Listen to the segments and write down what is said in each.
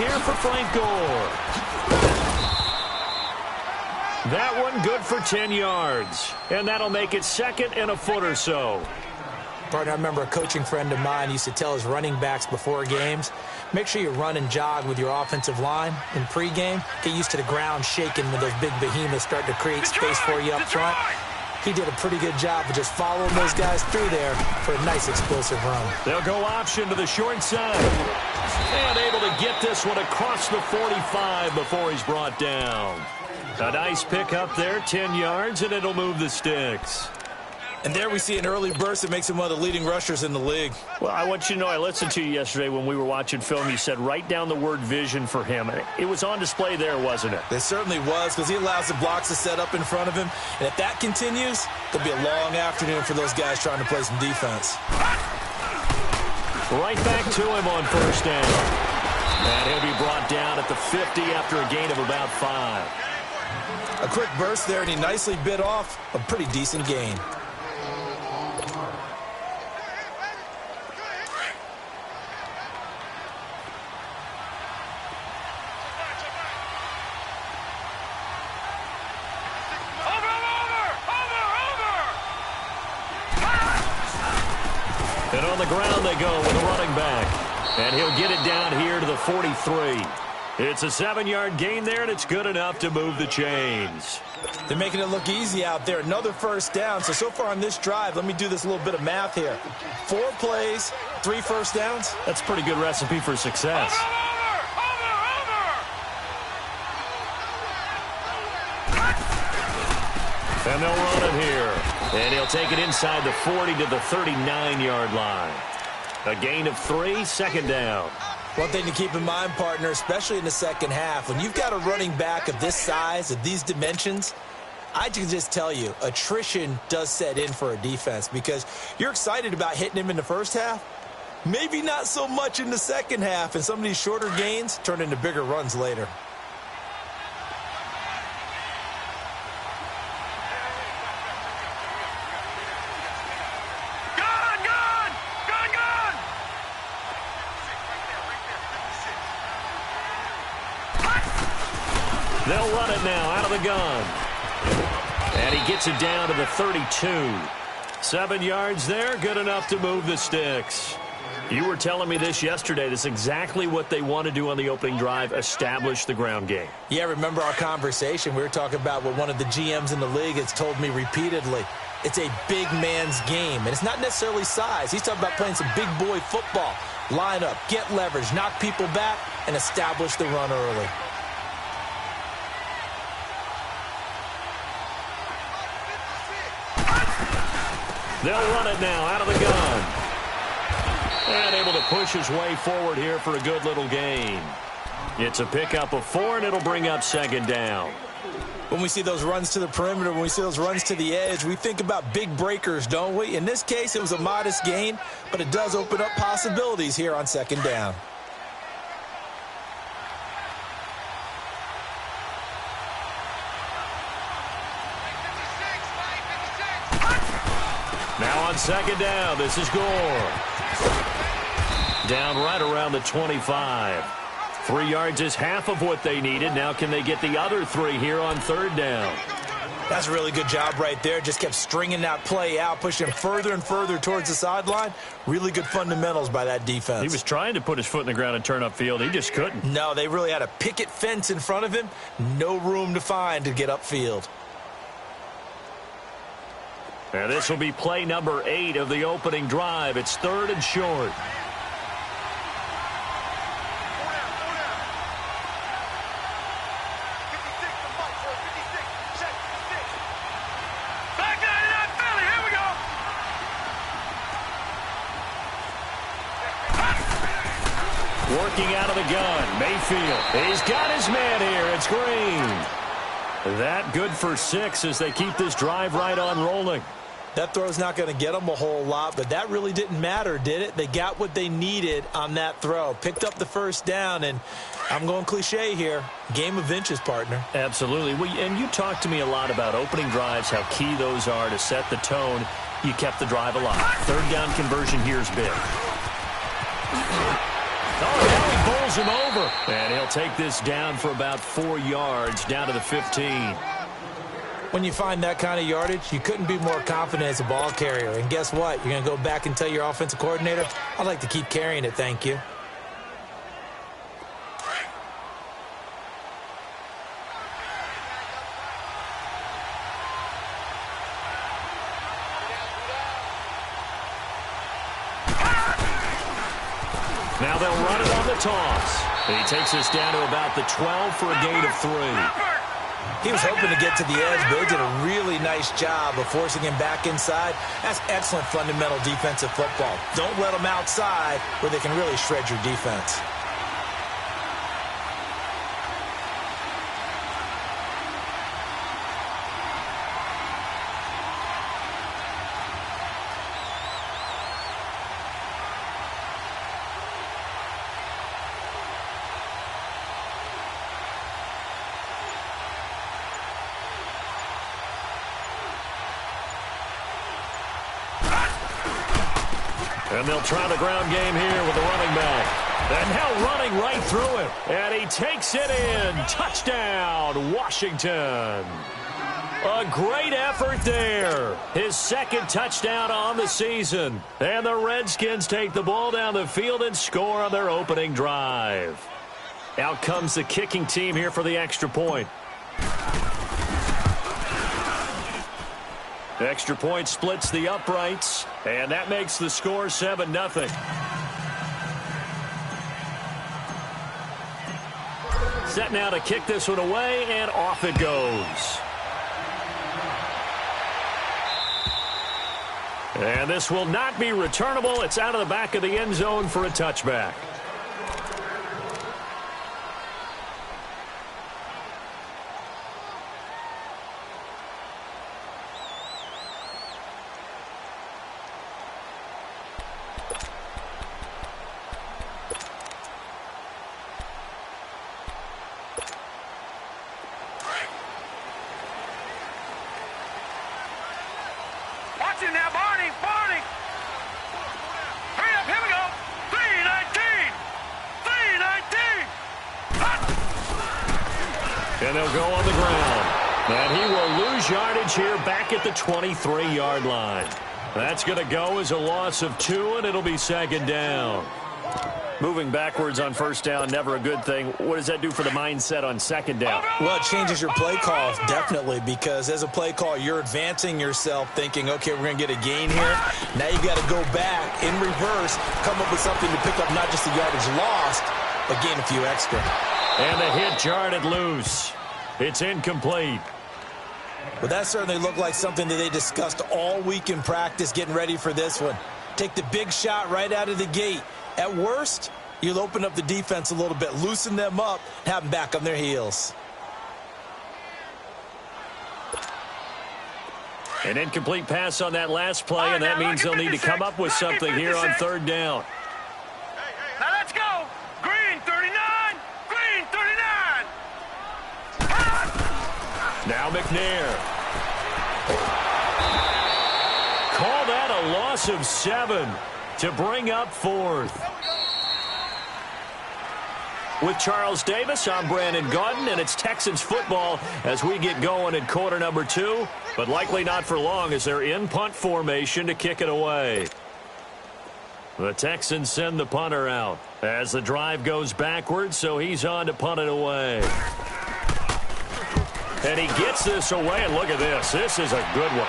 here for Frank Gore. That one good for 10 yards. And that'll make it second and a foot or so. Partner, I remember a coaching friend of mine used to tell his running backs before games, make sure you run and jog with your offensive line in pregame. Get used to the ground shaking when those big behemoths start to create space for you up front. He did a pretty good job of just following those guys through there for a nice explosive run. They'll go option to the short side. And able to get this one across the 45 before he's brought down. A nice pick up there, 10 yards, and it'll move the sticks. And there we see an early burst that makes him one of the leading rushers in the league. Well, I want you to know, I listened to you yesterday when we were watching film. You said write down the word vision for him. It was on display there, wasn't it? It certainly was, because he allows the blocks to set up in front of him. And if that continues, there'll be a long afternoon for those guys trying to play some defense. Right back to him on first down. And he'll be brought down at the 50 after a gain of about 5. A quick burst there, and he nicely bit off a pretty decent gain. And on the ground they go with a running back. And he'll get it down here to the 43. It's a 7-yard gain there, and it's good enough to move the chains. They're making it look easy out there. Another first down. So far on this drive, let me do this little bit of math here. 4 plays, 3 first downs. That's a pretty good recipe for success. And they'll run it here. And he'll take it inside the 40 to the 39-yard line. A gain of 3, second down. One thing to keep in mind, partner, especially in the second half, when you've got a running back of this size, of these dimensions, I can just tell you, attrition does set in for a defense because you're excited about hitting him in the first half. Maybe not so much in the second half, and some of these shorter gains turn into bigger runs later. They'll run it now out of the gun. And he gets it down to the 32. 7 yards there, good enough to move the sticks. You were telling me this yesterday. This is exactly what they want to do on the opening drive, establish the ground game. Yeah, remember our conversation? We were talking about what one of the GMs in the league has told me repeatedly. It's a big man's game, and it's not necessarily size. He's talking about playing some big boy football. Line up, get leverage, knock people back, and establish the run early. They'll run it now out of the gun. And able to push his way forward here for a good little gain. It's a pickup of 4, and it'll bring up second down. When we see those runs to the perimeter, when we see those runs to the edge, we think about big breakers, don't we? In this case, it was a modest gain, but it does open up possibilities here on second down. Now on second down, this is Gore. Down right around the 25. 3 yards is half of what they needed. Now can they get the other 3 here on third down? That's a really good job right there. Just kept stringing that play out, pushing him further and further towards the sideline. Really good fundamentals by that defense. He was trying to put his foot in the ground and turn upfield. He just couldn't. No, they really had a picket fence in front of him. No room to find to get upfield. And this will be play number 8 of the opening drive. It's 3rd and short. Working out of the gun, Mayfield. He's got his man here. It's Green. That good for 6 as they keep this drive right on rolling. That throw's not going to get them a whole lot, but that really didn't matter, did it? They got what they needed on that throw. Picked up the first down, and I'm going cliche here. Game of inches, partner. Absolutely. Well, and you talked to me a lot about opening drives, how key those are to set the tone. You kept the drive alive. Third down conversion here is big. Oh, now he bowls throws him over. And he'll take this down for about 4 yards, down to the 15. When you find that kind of yardage, you couldn't be more confident as a ball carrier. And guess what? You're going to go back and tell your offensive coordinator, I'd like to keep carrying it, thank you. Now they'll run it on the toss. And he takes us down to about the 12 for a gain of 3. He was hoping to get to the edge, but they did a really nice job of forcing him back inside. That's excellent fundamental defensive football. Don't let them outside where they can really shred your defense. And they'll try the ground game here with the running back. And now running right through it. And he takes it in. Touchdown, Washington. A great effort there. His second touchdown on the season. And the Redskins take the ball down the field and score on their opening drive. Out comes the kicking team here for the extra point. The extra point splits the uprights, and that makes the score 7-0. Set now to kick this one away, and off it goes. And this will not be returnable. It's out of the back of the end zone for a touchback. Now, Barney. Hurry up, here we go. 3-19. And they'll go on the ground. And he will lose yardage here back at the 23-yard line. That's going to go as a loss of 2, and it'll be second down. Moving backwards on first down, never a good thing. What does that do for the mindset on second down? Well, it changes your play calls, definitely, because as a play call, you're advancing yourself thinking, okay, we're going to get a gain here. Now you got to go back in reverse, come up with something to pick up not just the yardage lost, but gain a few extra. And the hit jarred loose. It's incomplete. Well, that certainly looked like something that they discussed all week in practice getting ready for this one. Take the big shot right out of the gate. At worst, you'll open up the defense a little bit, loosen them up, have them back on their heels. An incomplete pass on that last play, and that means they'll need to come up with something here on third down. Now let's go. Green 39. Green 39. Now McNair. Call that a loss of 7 to bring up fourth. With Charles Davis, I'm Brandon Gaudin, and it's Texans football as we get going in quarter number 2, but likely not for long as they're in punt formation to kick it away. The Texans send the punter out as the drive goes backwards, so he's on to punt it away. And he gets this away, and look at this. This is a good one.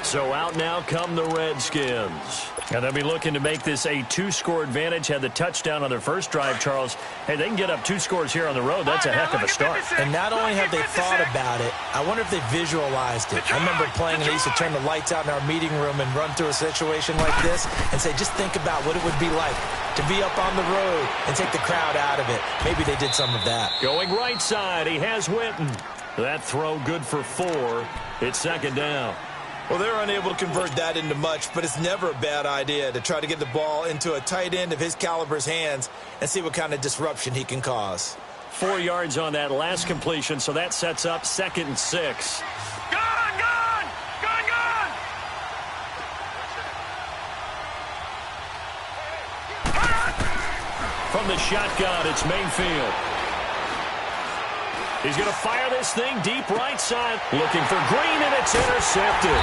So out now come the Redskins. And they'll be looking to make this a 2-score advantage. Had the touchdown on their first drive, Charles. Hey, they can get up 2 scores here on the road. That's a heck of a start. And not only have they thought about it, I wonder if they visualized it. I remember playing, and they used to turn the lights out in our meeting room and run through a situation like this and say, just think about what it would be like to be up on the road and take the crowd out of it. Maybe they did some of that. Going right side, he has Witten. That throw good for 4. It's second down. Well, they're unable to convert that into much, but it's never a bad idea to try to get the ball into a tight end of his caliber's hands and see what kind of disruption he can cause. 4 yards on that last completion, so that sets up 2nd and 6. Gone! From the shotgun, it's Mayfield. He's going to fire this thing deep right side. Looking for Green, and it's intercepted.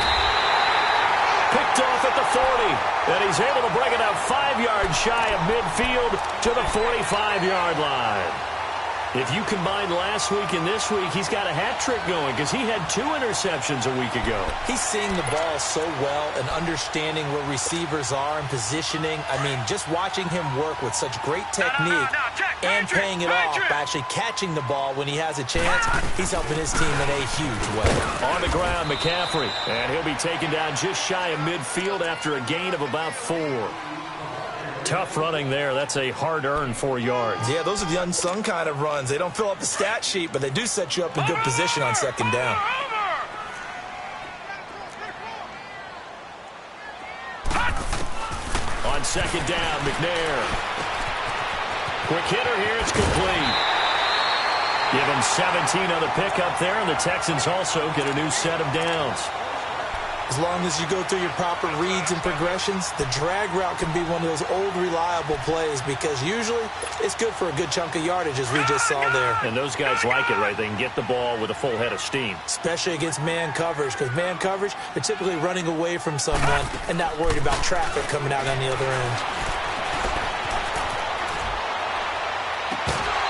Picked off at the 40. And he's able to bring it up 5 yards shy of midfield to the 45-yard line. If you combine last week and this week, he's got a hat trick going because he had 2 interceptions a week ago. He's seeing the ball so well and understanding where receivers are and positioning. I mean, just watching him work with such great technique and paying it off by actually catching the ball when he has a chance, he's helping his team in a huge way. On the ground, McCaffrey. And he'll be taken down just shy of midfield after a gain of about 4. Tough running there. That's a hard-earned 4 yards. Yeah, those are the unsung kind of runs. They don't fill up the stat sheet, but they do set you up in good position on second down. On second down, McNair. Quick hitter here. It's complete. Give him 17 on the pickup there, and the Texans also get a new set of downs. As long as you go through your proper reads and progressions, the drag route can be one of those old reliable plays because usually it's good for a good chunk of yardage, as we just saw there. And those guys like it, right? They can get the ball with a full head of steam. Especially against man coverage, because man coverage, they're typically running away from someone and not worried about traffic coming out on the other end.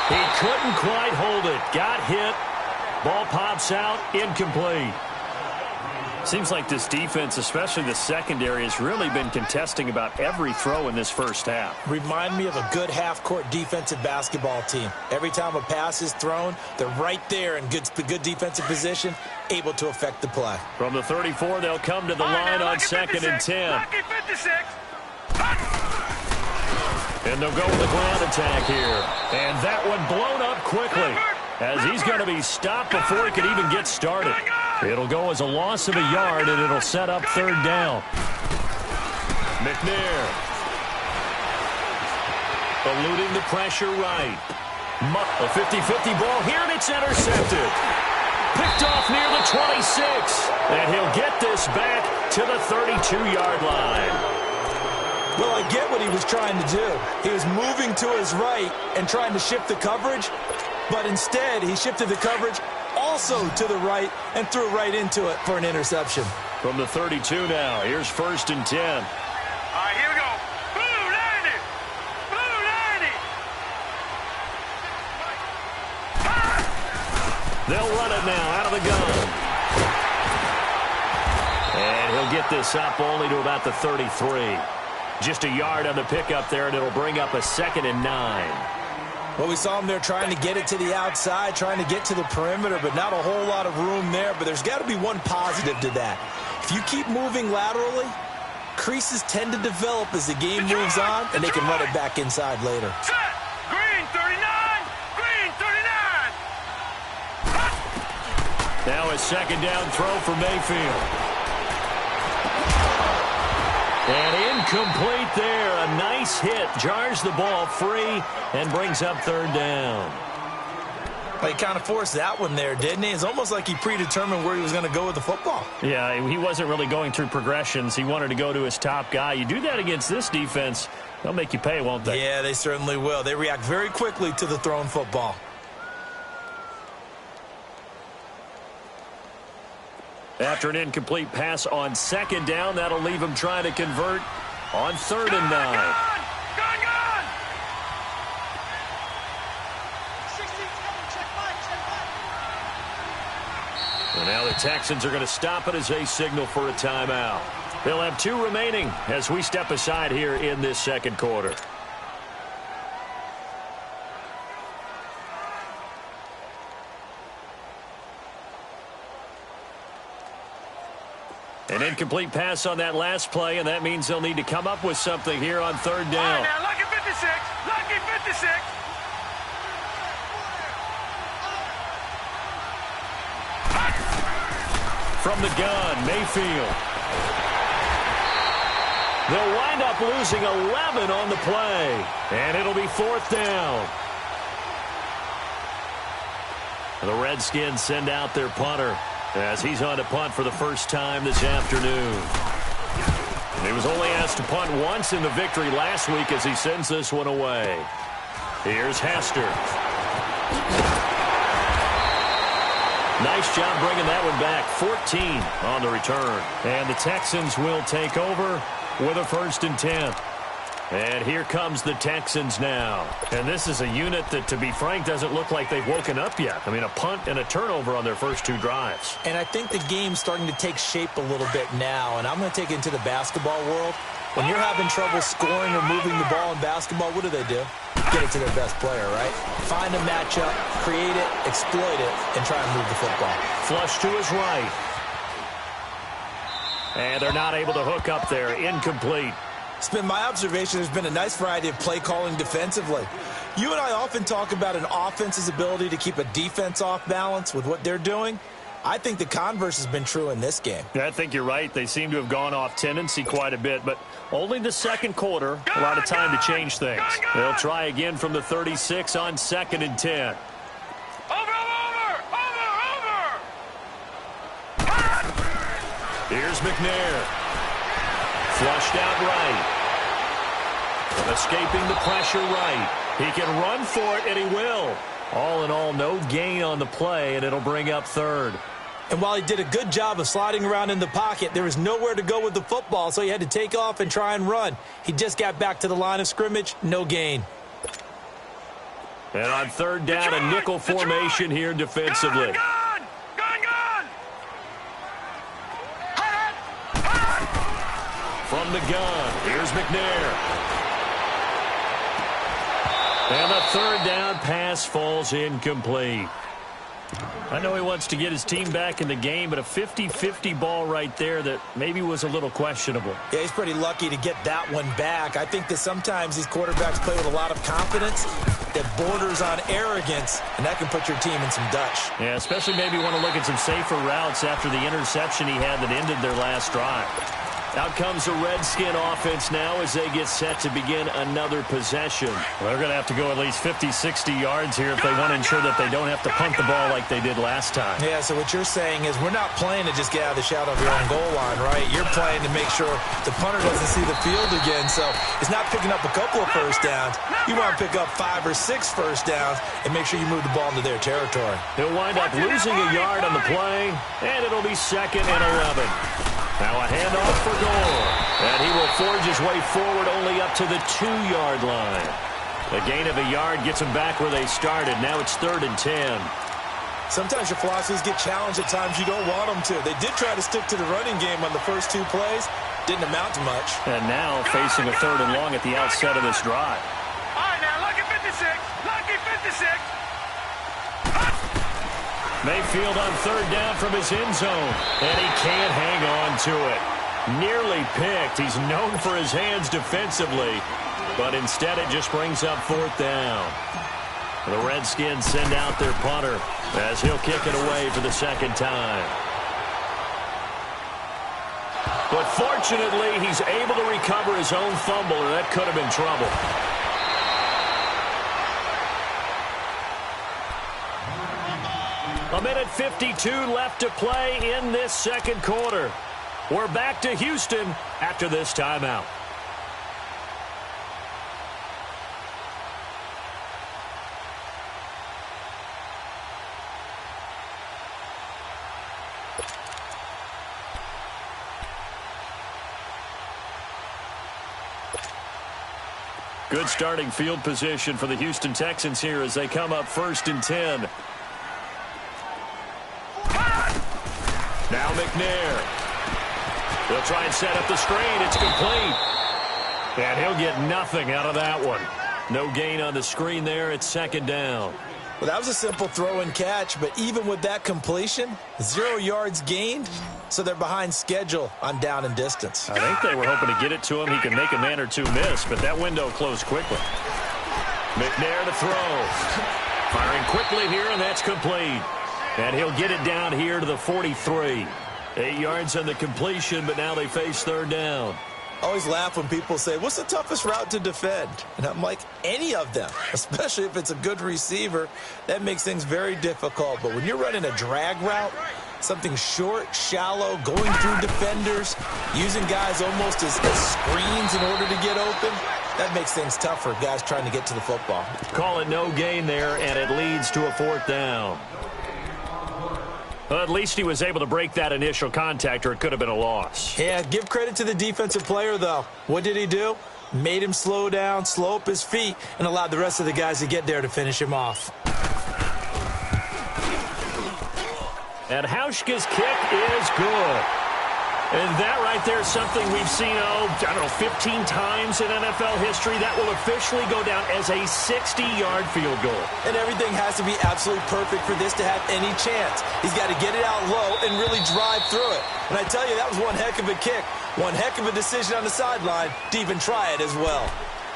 He couldn't quite hold it. Got hit. Ball pops out. Incomplete. Seems like this defense, especially the secondary, has really been contesting about every throw in this first half. Remind me of a good half-court defensive basketball team. Every time a pass is thrown, they're right there in good defensive position, able to affect the play. From the 34, they'll come to the line on 2nd and 10. And they'll go with the ground attack here. And that one blown up quickly as he's going to be stopped before he can even get started. It'll go as a loss of a yard, and it'll set up 3rd down. McNair. Eluding the pressure right. A 50-50 ball here, and it's intercepted. Picked off near the 26. And he'll get this back to the 32-yard line. Well, I get what he was trying to do. He was moving to his right and trying to shift the coverage, but instead he shifted the coverage also to the right and threw right into it for an interception. From the 32 now, here's 1st and 10. All right, here we go. Blue 90. Blue 90. They'll run it now out of the gun. And he'll get this up only to about the 33. Just a yard on the pickup there, and it'll bring up a 2nd and 9. Well, we saw him there trying to get it to the outside, trying to get to the perimeter, but not a whole lot of room there. But there's got to be one positive to that. If you keep moving laterally, creases tend to develop as the game moves on, and they can run it back inside later. Set. Green 39. Green 39. Now a 2nd down throw for Mayfield. And incomplete there. A nice hit. Jars the ball free and brings up 3rd down. Well, he kind of forced that one there, didn't he? It's almost like he predetermined where he was going to go with the football. Yeah, he wasn't really going through progressions. He wanted to go to his top guy. You do that against this defense, they'll make you pay, won't they? Yeah, they certainly will. They react very quickly to the thrown football. After an incomplete pass on 2nd down, that'll leave him trying to convert on 3rd and 9. Gun. And now the Texans are going to stop it as they signal for a timeout. They'll have 2 remaining as we step aside here in this 2nd quarter. An incomplete pass on that last play, and that means they'll need to come up with something here on 3rd down. Now, lucky 56. Lucky 56. From the gun, Mayfield. They'll wind up losing 11 on the play, and it'll be 4th down. The Redskins send out their punter as he's on to punt for the first time this afternoon. He was only asked to punt once in the victory last week as he sends this one away. Here's Hester. Nice job bringing that one back. 14 on the return. And the Texans will take over with a 1st and 10. And here comes the Texans now. And this is a unit that, to be frank, doesn't look like they've woken up yet. I mean, a punt and a turnover on their first 2 drives. And I think the game's starting to take shape a little bit now. And I'm going to take it into the basketball world. When you're having trouble scoring or moving the ball in basketball, what do? Get it to their best player, right? Find a matchup, create it, exploit it, and try and move the football. Flush to his right. And they're not able to hook up there. Incomplete. It's been my observation there's been a nice variety of play calling defensively. You and I often talk about an offense's ability to keep a defense off balance with what they're doing. I think the converse has been true in this game. Yeah, I think you're right. They seem to have gone off tendency quite a bit, but only the second quarter, a lot of time to change things. They'll try again from the 36 on 2nd and 10. Over! Here's McNair. Flushed out right. Escaping the pressure right. He can run for it, and he will. All in all, no gain on the play, and it'll bring up 3rd. And while he did a good job of sliding around in the pocket, there was nowhere to go with the football, so he had to take off and try and run. He just got back to the line of scrimmage, no gain. And on 3rd down, a nickel formation here defensively. Gone! From the gun, here's McNair. And the 3rd down pass falls incomplete. I know he wants to get his team back in the game, but a 50-50 ball right there that maybe was a little questionable. Yeah, he's pretty lucky to get that one back. I think that sometimes these quarterbacks play with a lot of confidence that borders on arrogance, and that can put your team in some Dutch. Yeah, especially maybe want to look at some safer routes after the interception he had that ended their last drive. Out comes the Redskin offense now as they get set to begin another possession. Well, they're going to have to go at least 50, 60 yards here if they want to ensure that they don't have to punt the ball like they did last time. Yeah, so what you're saying is we're not playing to just get out of the shadow of your own goal line, right? You're playing to make sure the punter doesn't see the field again. So it's not picking up a couple of first downs. You want to pick up 5 or 6 first downs and make sure you move the ball into their territory. He'll wind up losing a yard on the play, and it'll be 2nd and 11. Now a handoff for Gore. And he will forge his way forward only up to the 2-yard line. The gain of a yard gets him back where they started. Now it's 3rd and 10. Sometimes your philosophies get challenged at times you don't want them to. They did try to stick to the running game on the first 2 plays. Didn't amount to much. And now facing a 3rd and long at the outset of this drive. All right, now, lucky 56. Lucky 56. Mayfield on 3rd down from his end zone. And he can't hang on to it. Nearly picked. He's known for his hands defensively. But instead it just brings up 4th down. The Redskins send out their punter as he'll kick it away for the 2nd time. But fortunately, he's able to recover his own fumble, or that could have been trouble. A minute 52 left to play in this 2nd quarter. We're back to Houston after this timeout. Good starting field position for the Houston Texans here as they come up 1st and 10. Now McNair. He'll try and set up the screen. It's complete. And he'll get nothing out of that one. No gain on the screen there. It's 2nd down. Well, that was a simple throw and catch, but even with that completion, 0 yards gained, so they're behind schedule on down and distance. I think they were hoping to get it to him. He can make a man or two miss, but that window closed quickly. McNair to throw. Firing quickly here, and that's complete. And he'll get it down here to the 43. 8 yards on the completion, but now they face 3rd down. I always laugh when people say, what's the toughest route to defend? And I'm like, any of them, especially if it's a good receiver. That makes things very difficult. But when you're running a drag route, something short, shallow, going through defenders, using guys almost as screens in order to get open, That makes things tough for guys trying to get to the football. Call it no gain there, and it leads to a 4th down. Well, at least he was able to break that initial contact, or it could have been a loss. Yeah, give credit to the defensive player, though. What did he do? Made him slow down, slow up his feet, and allowed the rest of the guys to get there to finish him off. And Hauschka's kick is good. And that right there is something we've seen, 15 times in NFL history. That will officially go down as a 60-yard field goal. And everything has to be absolutely perfect for this to have any chance. He's got to get it out low and really drive through it. And I tell you, that was one heck of a kick. One heck of a decision on the sideline to even try it as well.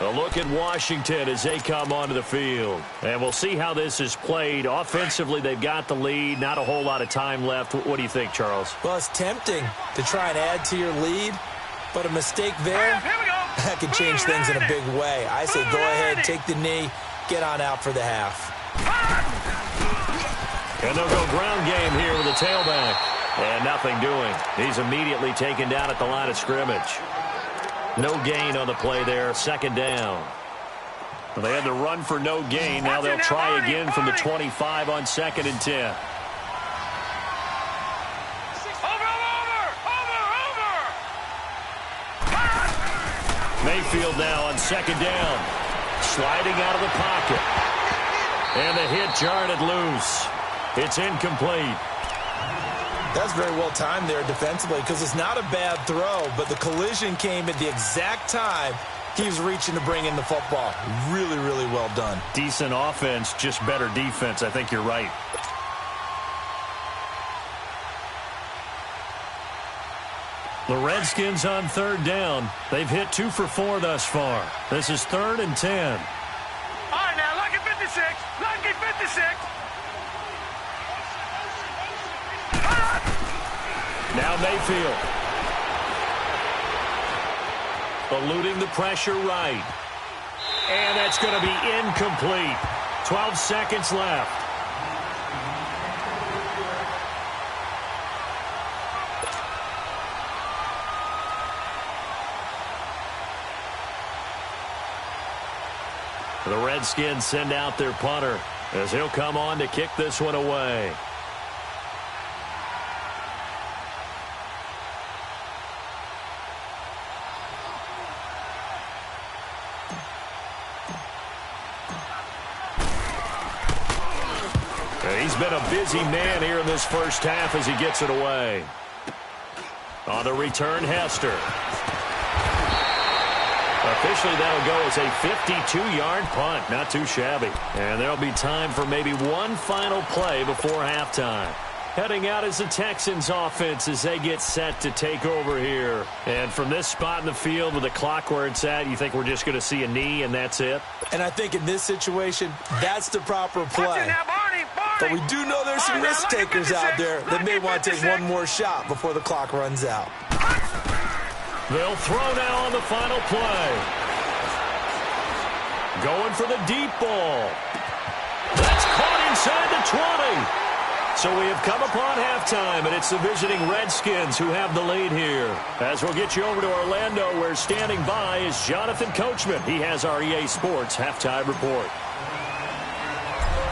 A look at Washington as they come onto the field. And we'll see how this is played. Offensively, they've got the lead. Not a whole lot of time left. What do you think, Charles? Well, it's tempting to try and add to your lead, but a mistake there, that could change things in a big way. I say go ahead, take the knee, get on out for the half. And they'll go ground game here with the tailback. And nothing doing. He's immediately taken down at the line of scrimmage. No gain on the play there, 2nd down. Well, they had to run for no gain. Now they'll try again from the 25 on 2nd and 10. Mayfield now on 2nd down. Sliding out of the pocket. And the hit jarred it loose. It's incomplete. That's very well timed there defensively because it's not a bad throw, but the collision came at the exact time he was reaching to bring in the football. Really, really well done. Decent offense, just better defense. I think you're right. The Redskins on 3rd down. They've hit 2 for 4 thus far. This is 3rd and 10. All right, now, lucky 56. Lucky 56. Now Mayfield. Eluding the pressure right. And that's going to be incomplete. 12 seconds left. The Redskins send out their punter as he'll come on to kick this one away. He's been a busy man here in this first half as he gets it away. On the return, Hester. Officially, that'll go as a 52-yard punt. Not too shabby. And there'll be time for maybe one final play before halftime. Heading out is the Texans offense as they get set to take over here. And from this spot in the field with the clock where it's at, you think we're just going to see a knee and that's it? And I think in this situation, that's the proper play. But we do know there's some risk takers out there that may want to take one more shot before the clock runs out. They'll throw now on the final play. Going for the deep ball. That's caught inside the 20. So we have come upon halftime, and it's the visiting Redskins who have the lead here. As we'll get you over to Orlando, where standing by is Jonathan Coachman. He has our EA Sports halftime report.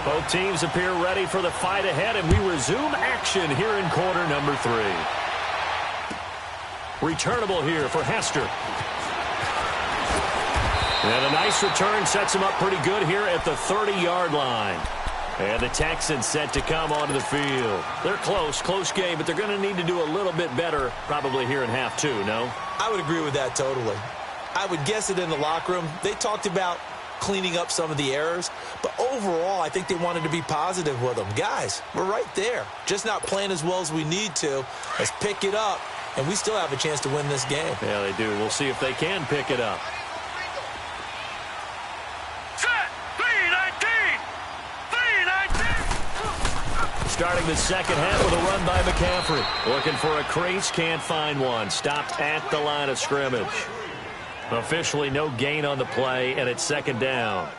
Both teams appear ready for the fight ahead, and we resume action here in quarter number 3. Returnable here for Hester. And a nice return sets him up pretty good here at the 30-yard line. And the Texans set to come onto the field. They're close game, but they're going to need to do a little bit better probably here in half 2, no? I would agree with that totally. I would guess it in the locker room. They talked about cleaning up some of the errors, but overall, I think they wanted to be positive with them. Guys, we're right there. Just not playing as well as we need to. Let's pick it up, and we still have a chance to win this game. Yeah, they do. We'll see if they can pick it up. Starting the second half with a run by McCaffrey. Looking for a crease, can't find one. Stopped at the line of scrimmage. Officially no gain on the play, and it's second down.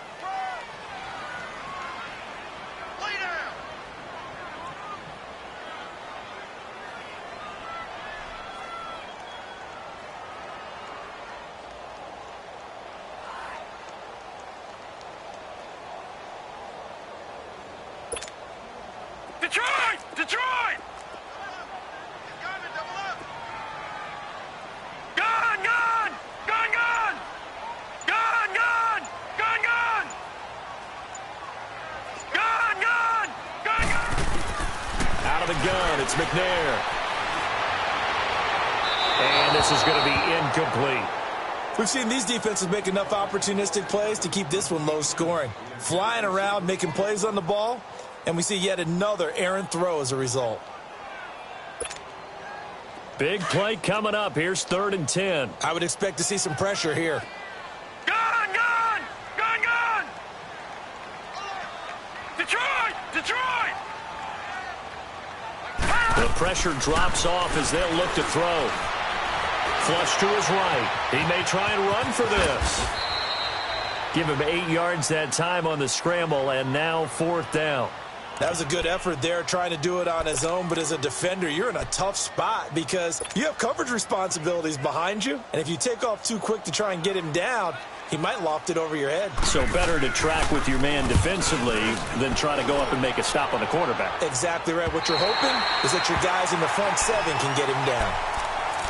Detroit! Detroit! Gun! Gun! Gun! Gun! Gun! Gun! Gun! Gun! Gun! Gun! Gun! Gun! Out of the gun, it's McNair. And this is going to be incomplete. We've seen these defenses make enough opportunistic plays to keep this one low scoring. Flying around, making plays on the ball, and we see yet another errant throw as a result. Big play coming up. Here's 3rd and 10. I would expect to see some pressure here. Gun! Gun! Gun! Gun! Detroit! Detroit! The pressure drops off as they'll look to throw. Flush to his right. He may try and run for this. Give him 8 yards that time on the scramble, and now 4th down. That was a good effort there, trying to do it on his own, but as a defender, you're in a tough spot because you have coverage responsibilities behind you, and if you take off too quick to try and get him down, he might loft it over your head. So better to track with your man defensively than try to go up and make a stop on the quarterback. Exactly right. What you're hoping is that your guys in the front 7 can get him down.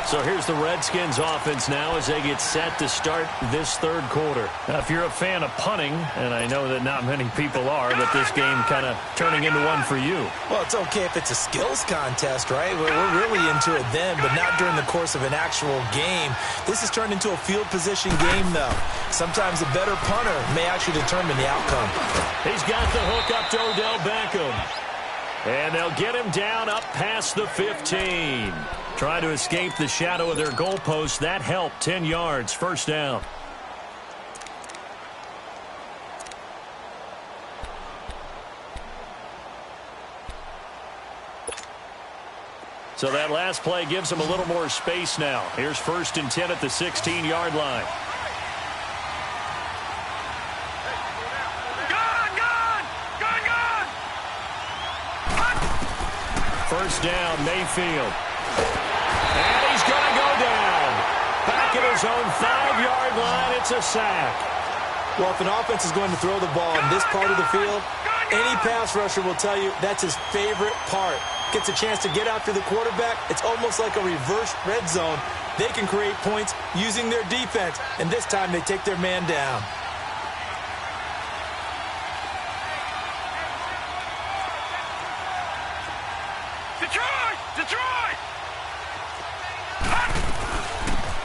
So here's the Redskins offense now as they get set to start this 3rd quarter. Now, if you're a fan of punting, and I know that not many people are, but this game kind of turning into one for you. Well, it's okay if it's a skills contest, right? We're really into it then, but not during the course of an actual game. This has turned into a field position game, though. Sometimes a better punter may actually determine the outcome. He's got the hook up to Odell Beckham. And they'll get him down up past the 15. Trying to escape the shadow of their goalpost. That helped. 10 yards. 1st down. So that last play gives them a little more space now. Here's 1st and 10 at the 16-yard line. Gun! Gun! Gun! Gun! 1st down, Mayfield. And he's going to go down. Back at his own 5-yard line, it's a sack. Well, if an offense is going to throw the ball in this part of the field, any pass rusher will tell you that's his favorite part. Gets a chance to get after the quarterback. It's almost like a reverse red zone. They can create points using their defense, and this time they take their man down. Detroit! Detroit!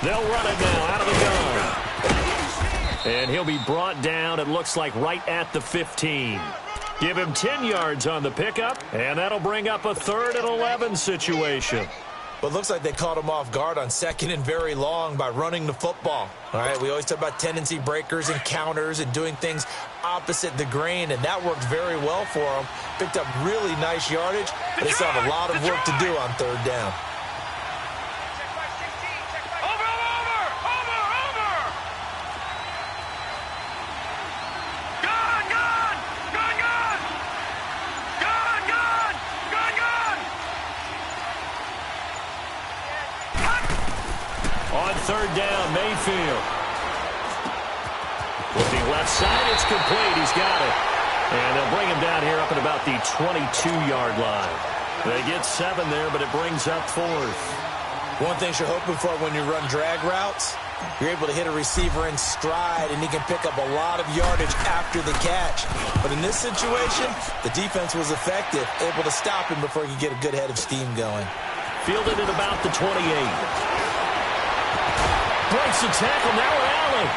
They'll run it now out of the gun. And he'll be brought down, it looks like, right at the 15. Give him 10 yards on the pickup, and that'll bring up a 3rd and 11 situation. But it looks like they caught him off guard on 2nd and very long by running the football. All right, we always talk about tendency breakers and counters and doing things opposite the grain, and that worked very well for him. Picked up really nice yardage, but they still have a lot of work to do on 3rd down. On 3rd down, Mayfield. Looking left side, it's complete. He's got it. And they'll bring him down here up at about the 22-yard line. They get 7 there, but it brings up 4th. One thing you're hoping for when you run drag routes, you're able to hit a receiver in stride, and he can pick up a lot of yardage after the catch. But in this situation, the defense was effective, able to stop him before he could get a good head of steam going. Fielded at about the 28. Breaks the tackle, now Allen.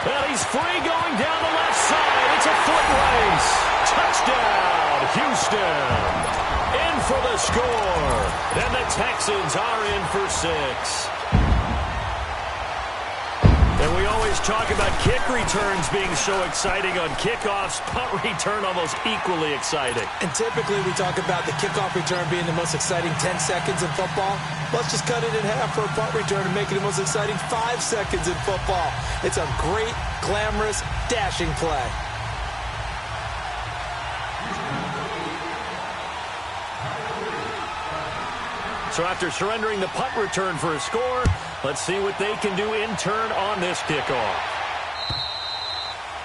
Well, he's free going down the left side. It's a foot race. Touchdown, Houston. In for the score. And the Texans are in for 6. And we always talk about kick returns being so exciting on kickoffs. Punt return almost equally exciting. And typically we talk about the kickoff return being the most exciting 10 seconds in football. Let's just cut it in half for a punt return and make it the most exciting 5 seconds in football. It's a great, glamorous, dashing play. So after surrendering the punt return for a score, let's see what they can do in turn on this kickoff.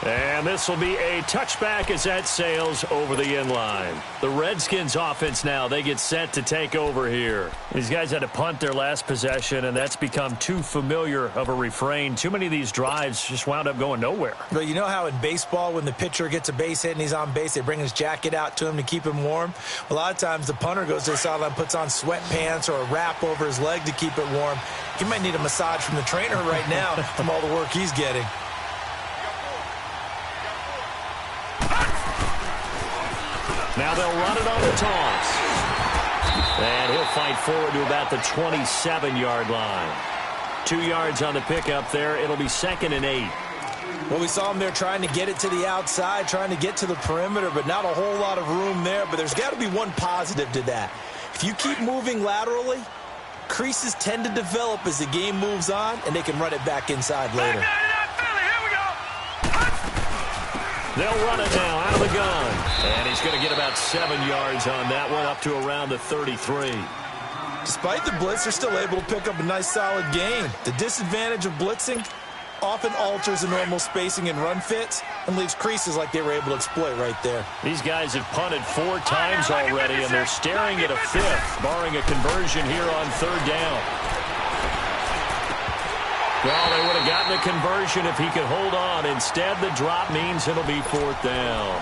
And this will be a touchback as that sails over the end line. The Redskins offense now, they get set to take over here. These guys had to punt their last possession, and that's become too familiar of a refrain. Too many of these drives just wound up going nowhere. But you know how in baseball, when the pitcher gets a base hit and he's on base, they bring his jacket out to him to keep him warm? A lot of times the punter goes to the sideline, puts on sweatpants or a wrap over his leg to keep it warm. He might need a massage from the trainer right now from all the work he's getting. Now they'll run it on the toss. And he'll fight forward to about the 27-yard line. 2 yards on the pickup there. It'll be 2nd and 8. Well, we saw him there trying to get it to the outside, trying to get to the perimeter, but not a whole lot of room there. But there's got to be one positive to that. If you keep moving laterally, creases tend to develop as the game moves on, and they can run it back inside later. They'll run it now out of the gun. And he's going to get about 7 yards on that one, up to around the 33. Despite the blitz, they're still able to pick up a nice, solid gain. The disadvantage of blitzing often alters the normal spacing and run fits and leaves creases like they were able to exploit right there. These guys have punted 4 times already, and they're staring at a 5th, barring a conversion here on 3rd down. Well, they would have gotten a conversion if he could hold on. Instead, the drop means it'll be 4th down.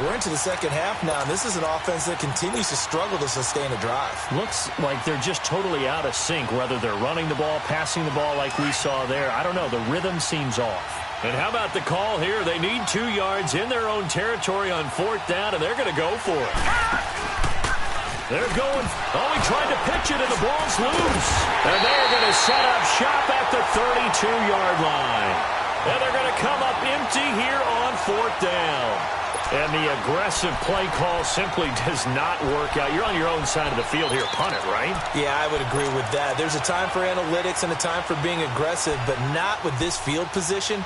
We're into the second half now, and this is an offense that continues to struggle to sustain a drive. Looks like they're just totally out of sync, whether they're running the ball, passing the ball like we saw there. I don't know. The rhythm seems off. And how about the call here? They need 2 yards in their own territory on 4th down, and they're going to go for it. They're going, he tried to pitch it, and the ball's loose. And they're going to set up shop at the 32-yard line. And they're going to come up empty here on 4th down. And the aggressive play call simply does not work out. You're on your own side of the field here. Punt it, right? Yeah, I would agree with that. There's a time for analytics and a time for being aggressive, but not with this field position.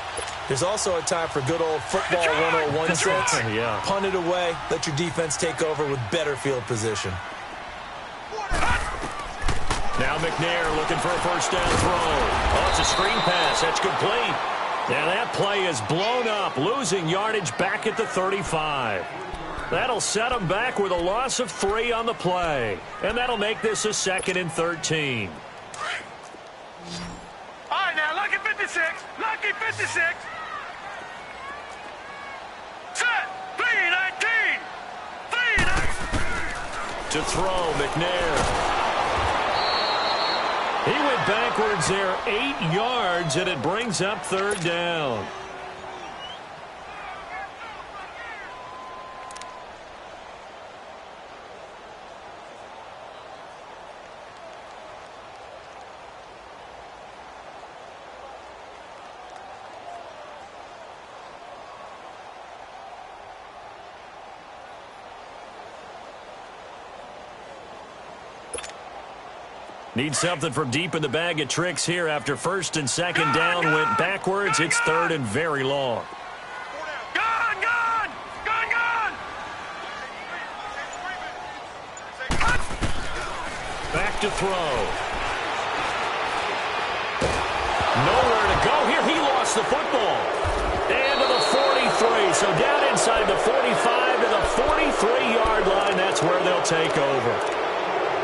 There's also a time for good old football 101 sense. Yeah. Punt it away. Let your defense take over with better field position. Now McNair looking for a first down throw. Oh, it's a screen pass. That's complete. Now that play is blown up, losing yardage back at the 35. That'll set them back with a loss of 3 on the play. And that'll make this a 2nd and 13. All right, now, lucky 56. Lucky 56. Set. 3-19. 3-19. To throw, McNair. He went backwards there 8 yards, and it brings up 3rd down. Need something from deep in the bag of tricks here after 1st and 2nd down went backwards. It's 3rd and very long. Gone! Back to throw. Nowhere to go here. He lost the football. And to the 43. So down inside the 45 to the 43-yard line. That's where they'll take over.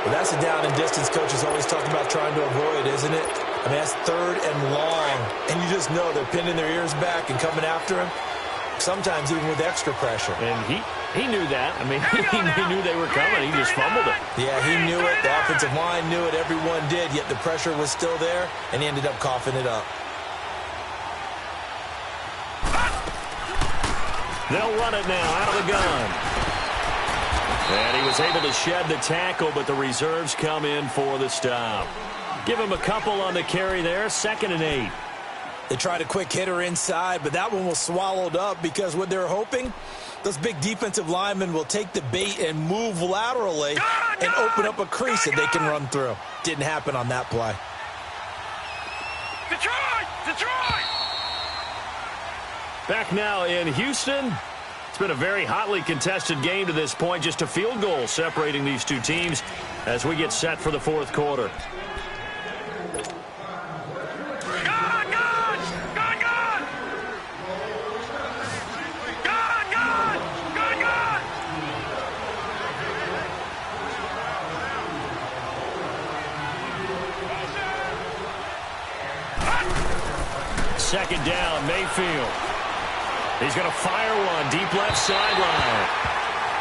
Well, that's a down and distance coaches always talk about trying to avoid, isn't it? I mean, that's 3rd and long. And you just know they're pinning their ears back and coming after him, sometimes even with extra pressure. And he knew that. I mean, he knew they were coming. He just fumbled it. Yeah, he knew it. The offensive line knew it. Everyone did, yet the pressure was still there, and he ended up coughing it up. They'll run it now out of the gun. And he was able to shed the tackle, but the reserves come in for the stop. Give him a couple on the carry there, 2nd and 8. They tried a quick hitter inside, but that one was swallowed up because what they're hoping, those big defensive linemen will take the bait and move laterally and open up a crease that they can run through. Didn't happen on that play. Detroit! Back now in Houston. It's been a very hotly contested game to this point. Just a field goal separating these two teams as we get set for the 4th quarter. Gone! second down. Mayfield. He's going to fire one deep left sideline.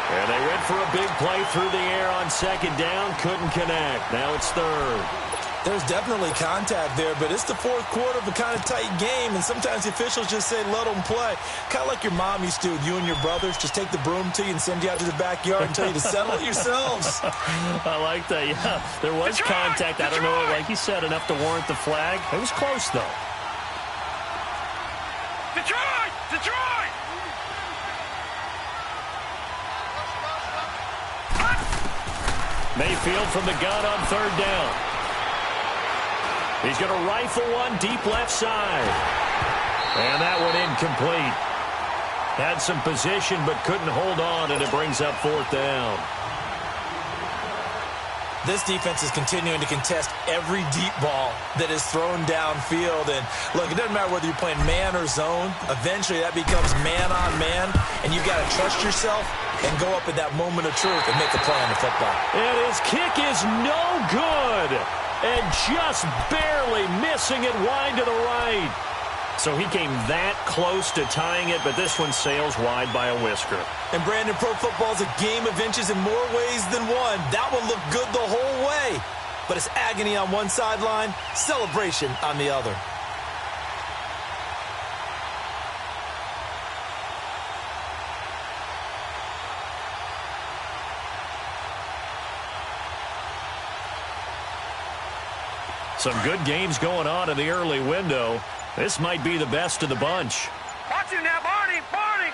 And they went for a big play through the air on second down. Couldn't connect. Now it's third. There's definitely contact there, but it's the fourth quarter of a kind of tight game, and sometimes the officials just say, let them play. Kind of like your mom used to with you and your brothers. Just take the broom to you and send you out to the backyard and tell you to settle it yourselves. I like that, yeah. There was contact. I don't know, like you said, enough to warrant the flag. It was close, though. Detroit! Detroit! Mayfield from the gun on third down. He's going to rifle one deep left side. And that one incomplete. Had some position but couldn't hold on, and it brings up fourth down. This defense is continuing to contest every deep ball that is thrown downfield. And, look, it doesn't matter whether you're playing man or zone. Eventually, that becomes man on man, and you've got to trust yourself and go up at that moment of truth and make a play on the football. And his kick is no good. And just barely missing it wide to the right. So he came that close to tying it, but this one sails wide by a whisker. And, Brandon, pro football is a game of inches in more ways than one. That one looked good the whole way. But it's agony on one sideline, celebration on the other. Some good games going on in the early window. This might be the best of the bunch. Watch him now, Barney! Barney!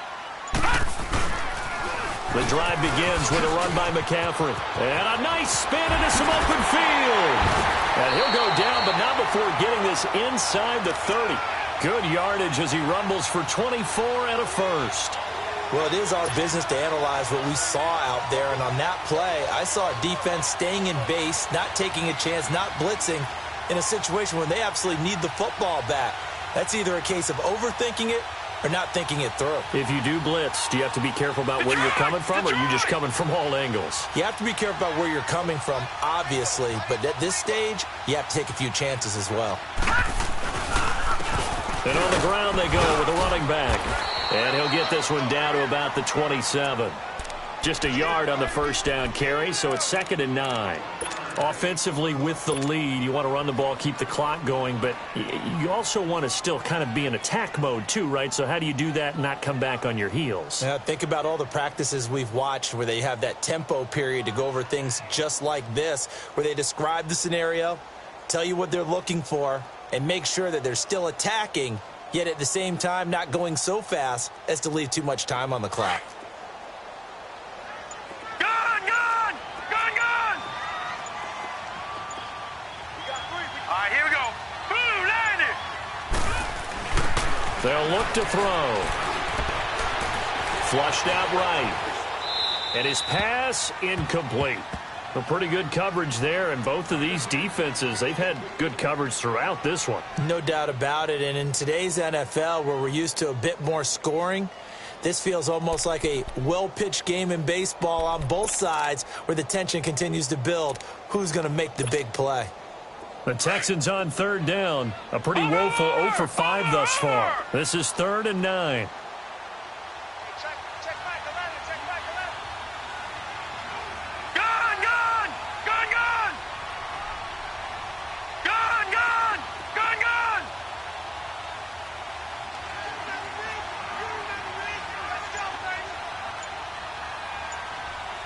The drive begins with a run by McCaffrey. And a nice spin into some open field. And he'll go down, but not before getting this inside the 30. Good yardage as he rumbles for 24 and a first. Well, it is our business to analyze what we saw out there. And on that play, I saw a defense staying in base, not taking a chance, not blitzing in a situation when they absolutely need the football back. That's either a case of overthinking it or not thinking it through. If you do blitz, do you have to be careful about where you're coming from, or are you just coming from all angles? You have to be careful about where you're coming from, obviously, but at this stage, you have to take a few chances as well. And on the ground they go with a running back. And he'll get this one down to about the 27. Just a yard on the first down carry, so it's 2nd and 9. Offensively with the lead, you want to run the ball, keep the clock going, but you also want to still kind of be in attack mode too, right? So how do you do that and not come back on your heels? Now, think about all the practices we've watched where they have that tempo period to go over things just like this, where they describe the scenario, tell you what they're looking for, and make sure that they're still attacking, yet at the same time not going so fast as to leave too much time on the clock. They'll look to throw. Flushed out right. And his pass incomplete. A pretty good coverage there, and both of these defenses, they've had good coverage throughout this one. No doubt about it, and in today's NFL, where we're used to a bit more scoring, this feels almost like a well-pitched game in baseball on both sides where the tension continues to build. Who's going to make the big play? The Texans on third down. A pretty woeful 0 for 5 thus far. This is 3rd and 9.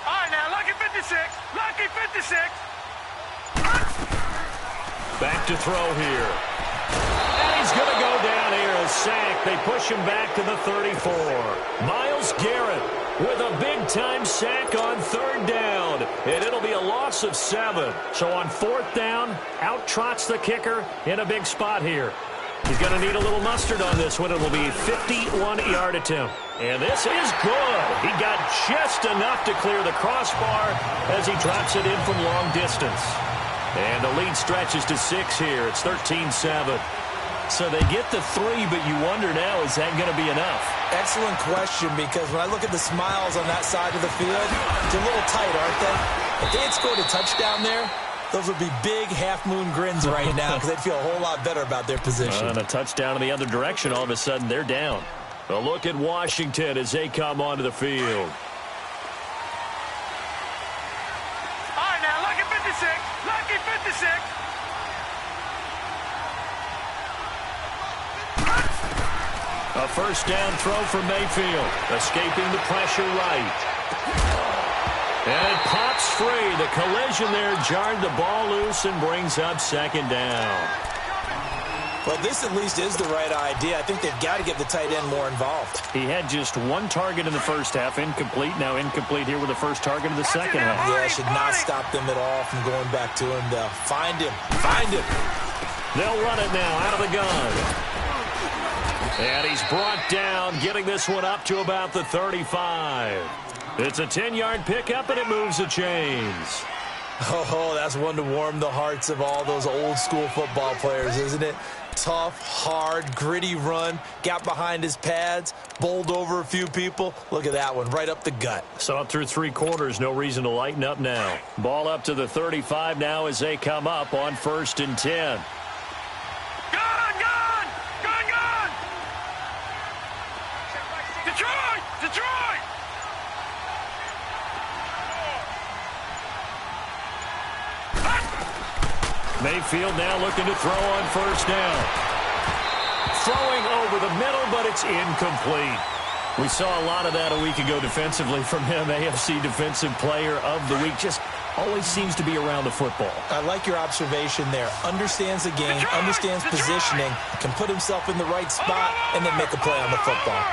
All right, now, lucky 56. Lucky 56. Back to throw here. And he's going to go down here. A sack. They push him back to the 34. Myles Garrett with a big-time sack on 3rd down. And it'll be a loss of 7. So on 4th down, out trots the kicker in a big spot here. He's going to need a little mustard on this one. It will be a 51-yard attempt. And this is good. He got just enough to clear the crossbar as he drops it in from long distance. And the lead stretches to 6 here. It's 13-7. So they get the 3, but you wonder now, is that going to be enough? Excellent question, because when I look at the smiles on that side of the field, it's a little tight, aren't they? If they had scored a touchdown there, Those would be big half-moon grins right now because they'd feel a whole lot better about their position. And a touchdown in the other direction, all of a sudden they're down. A look at Washington as they come onto the field. All right, now, lucky 56. Lucky 56. A first down throw for Mayfield. Escaping the pressure right. And it pops free. The collision there jarred the ball loose and brings up second down. Well, this at least is the right idea. I think they've got to get the tight end more involved. He had just one target in the first half, incomplete. Now incomplete here with the first target of the second half. Yeah, should not stop them at all from going back to him. They'll find him. Find him. They'll run it now out of the gun. And he's brought down, getting this one up to about the 35. It's a 10-yard pickup, and it moves the chains. Oh, that's one to warm the hearts of all those old-school football players, isn't it? Tough, hard, gritty run, got behind his pads, bowled over a few people. Look at that one, right up the gut. Saw it through three quarters, no reason to lighten up now. Ball up to the 35 now as they come up on 1st and 10. Detroit! Mayfield now looking to throw on first down. Throwing over the middle, but it's incomplete. We saw a lot of that a week ago defensively from him. AFC Defensive Player of the Week. Just always seems to be around the football. I like your observation there. Understands the game, understands positioning, can put himself in the right spot, and then make a play on the football.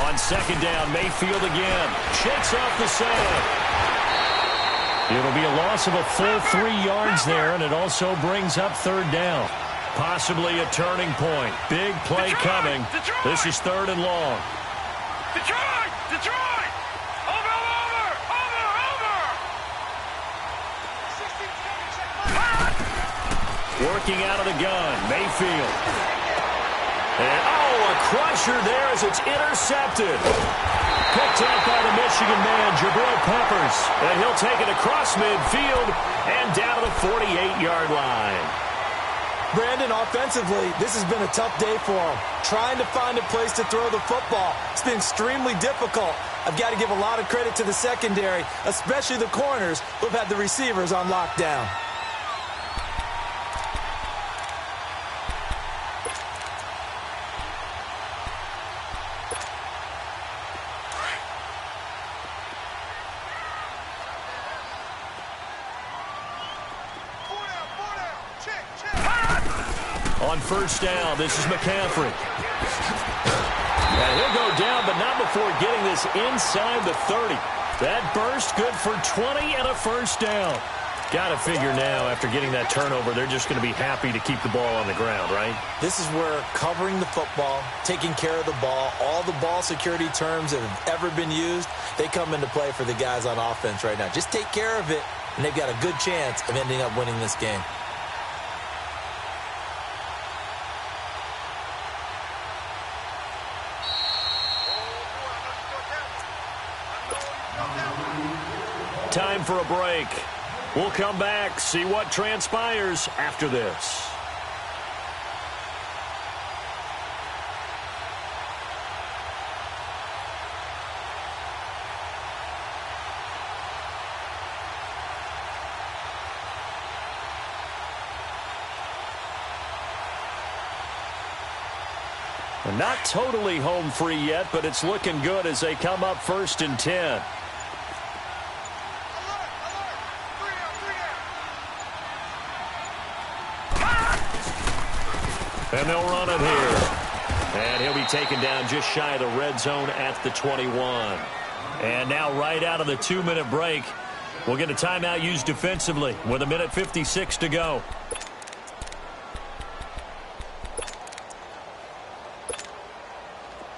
On second down, Mayfield again. Shakes off the sand. It'll be a loss of a full 3 yards there, and it also brings up third down. Possibly a turning point. Big play coming. This is 3rd and long. Detroit! Over! Working out of the gun, Mayfield. And, a crusher there as it's intercepted. Picked up by the Michigan man, Jabril Peppers. And he'll take it across midfield and down to the 48-yard line. Brandon, offensively, this has been a tough day for him. Trying to find a place to throw the football. It's been extremely difficult. I've got to give a lot of credit to the secondary, especially the corners who've had the receivers on lockdown. On first down, this is McCaffrey. And he'll go down, but not before getting this inside the 30. That burst good for 20 and a first down. Got to figure now, after getting that turnover, they're just going to be happy to keep the ball on the ground, right? This is where covering the football, taking care of the ball, all the ball security terms that have ever been used, they come into play for the guys on offense right now. Just take care of it, and they've got a good chance of ending up winning this game. Time for a break. We'll come back, see what transpires after this. Not totally home free yet, but it's looking good as they come up 1st and 10. And they'll run it here. And he'll be taken down just shy of the red zone at the 21. And now right out of the 2-minute break, we'll get a timeout used defensively with 1:56 to go.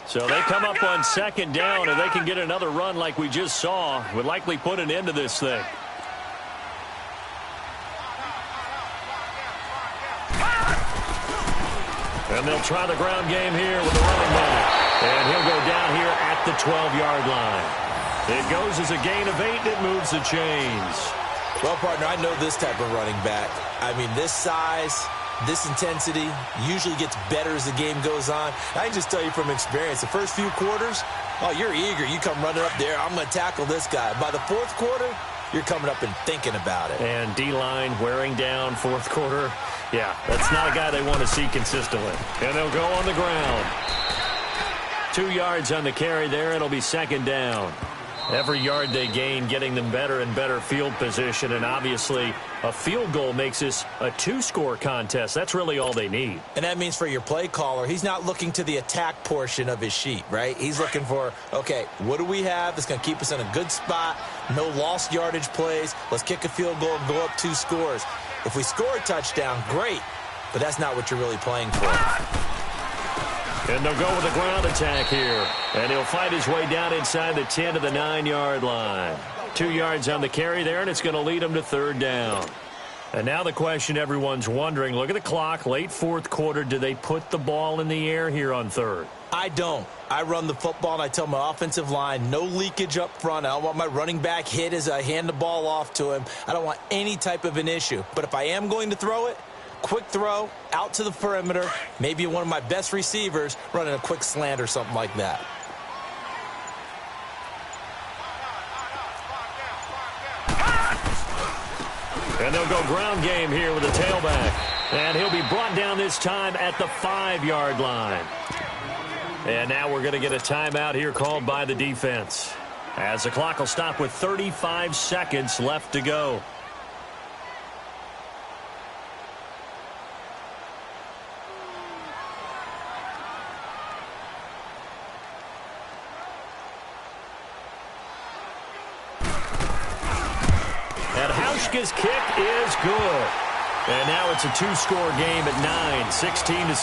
So they come up on second down, and they can get another run like we just saw. Would likely put an end to this thing. And they'll try the ground game here with the running back. And he'll go down here at the 12-yard line. It goes as a gain of 8, and it moves the chains. Well, partner, I know this type of running back. I mean, this size, this intensity usually gets better as the game goes on. I can just tell you from experience, the first few quarters, oh, you're eager. You come running up there, I'm going to tackle this guy. By the fourth quarter, you're coming up and thinking about it. And D-line wearing down fourth quarter. Yeah, that's not a guy they want to see consistently. And they'll go on the ground. 2 yards on the carry there. It'll be second down. Every yard they gain getting them better and better field position. And obviously, a field goal makes this a 2-score contest. That's really all they need. And that means for your play caller, he's not looking to the attack portion of his sheet, right? He's looking for, okay, what do we have that's going to keep us in a good spot? No lost yardage plays. Let's kick a field goal and go up 2 scores. If we score a touchdown, great. But that's not what you're really playing for. And they'll go with a ground attack here. And he'll fight his way down inside the 10 to the 9-yard line. 2 yards on the carry there, and it's going to lead him to third down. And now the question everyone's wondering, look at the clock, late fourth quarter, do they put the ball in the air here on third? I don't. I run the football, and I tell my offensive line, no leakage up front. I don't want my running back hit as I hand the ball off to him. I don't want any type of an issue. But if I am going to throw it, quick throw, out to the perimeter, maybe one of my best receivers running a quick slant or something like that. And they'll go ground game here with a tailback. And he'll be brought down this time at the 5-yard line. And now we're going to get a timeout here called by the defense, as the clock will stop with 35 seconds left to go. His kick is good. And now it's a 2-score game at 9, 16-7.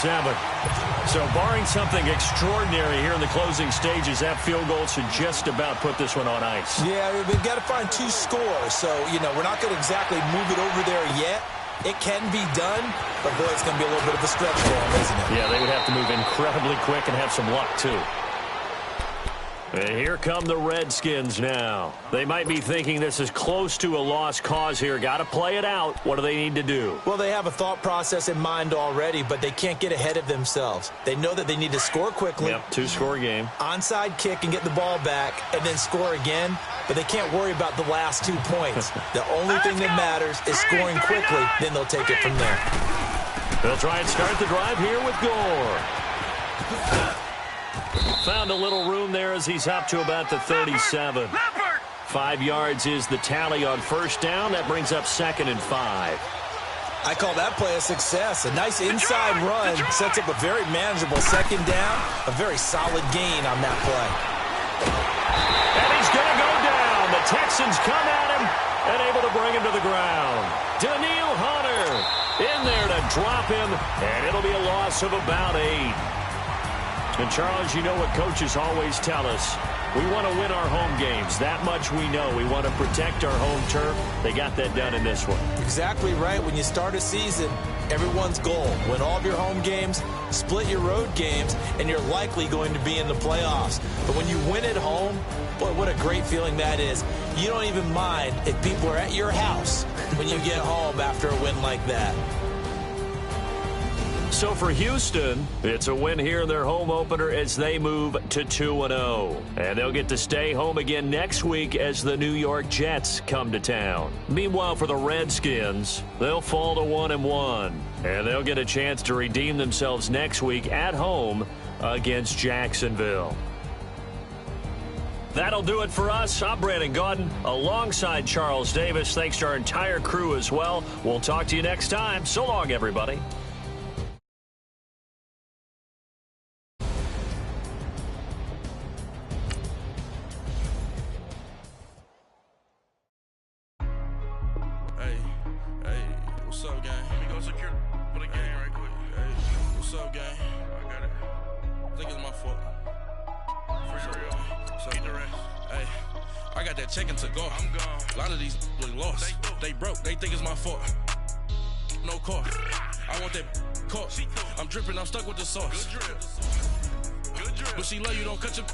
So barring something extraordinary here in the closing stages, that field goal should just about put this one on ice. Yeah, we've got to find 2 scores. So, we're not going to exactly move it over there yet. It can be done, but boy, it's going to be a little bit of a stretch for them, isn't it? Yeah, they would have to move incredibly quick and have some luck, too. And here come the Redskins now. They might be thinking this is close to a lost cause here. Got to play it out. What do they need to do? Well, they have a thought process in mind already, but they can't get ahead of themselves. They know that they need to score quickly. Yep, 2-score game. Onside kick and get the ball back and then score again, but they can't worry about the last 2 points. The only thing that matters is scoring quickly, then they'll take it from there. They'll try and start the drive here with Gore. Found a little room there as he's up to about the 37. 5 yards is the tally on first down. That brings up 2nd and 5. I call that play a success. A nice inside run sets up a very manageable second down. A very solid gain on that play. And he's going to go down. The Texans come at him and able to bring him to the ground. Daniil Hunter in there to drop him, and it'll be a loss of about 8. And, Charles, you know what coaches always tell us. We want to win our home games. That much we know. We want to protect our home turf. They got that done in this one. Exactly right. When you start a season, everyone's goal, win all of your home games, split your road games, and you're likely going to be in the playoffs. But when you win at home, boy, what a great feeling that is. You don't even mind if people are at your house when you get home after a win like that. So for Houston, it's a win here in their home opener as they move to 2-0. And they'll get to stay home again next week as the New York Jets come to town. Meanwhile, for the Redskins, they'll fall to 1-1. And they'll get a chance to redeem themselves next week at home against Jacksonville. That'll do it for us. I'm Brandon Gaudin alongside Charles Davis. Thanks to our entire crew as well. We'll talk to you next time. So long, everybody. What's up, gang? Let me go secure for the game right quick. Hey, what's up, gang? I got it. I think it's my fault. For real. Keep the rest. Hey, I got that check-in to go. I'm gone. A lot of these look lost. They broke. They think it's my fault. No car. I want that caught. I'm dripping. I'm stuck with the sauce. Good drip. Good drip. But she love you. Don't cut your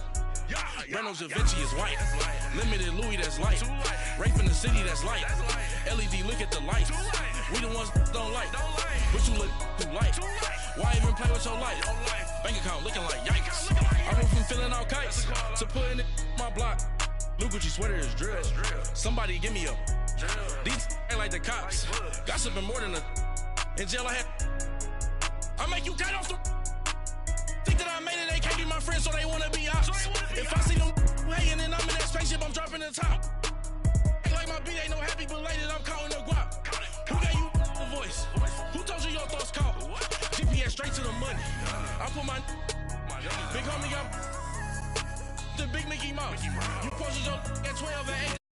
Reynolds Da Vinci is white. Limited Louis, that's light. Rape in the city, that's light. LED, look at the lights. We the ones don't like. But you look too light. Why even play with your life? Bank account looking like yikes. I went from feeling all kites to putting it in my block. New Gucci sweater is drill. Somebody give me a. These ain't like the cops. Gossiping more than a. In jail I had. I make you cut off the. Think that I made it, they can't be my friends, so they wanna be ops. If I see them hating and I'm in that spaceship, I'm dropping the top. Ain't like my beat, ain't no happy belated, I'm counting the guap. Who gave you the voice? Who told you your thoughts count? GPS straight to the money. I put my big homie got the big Mickey Mouse. You posted your at 12 and 8.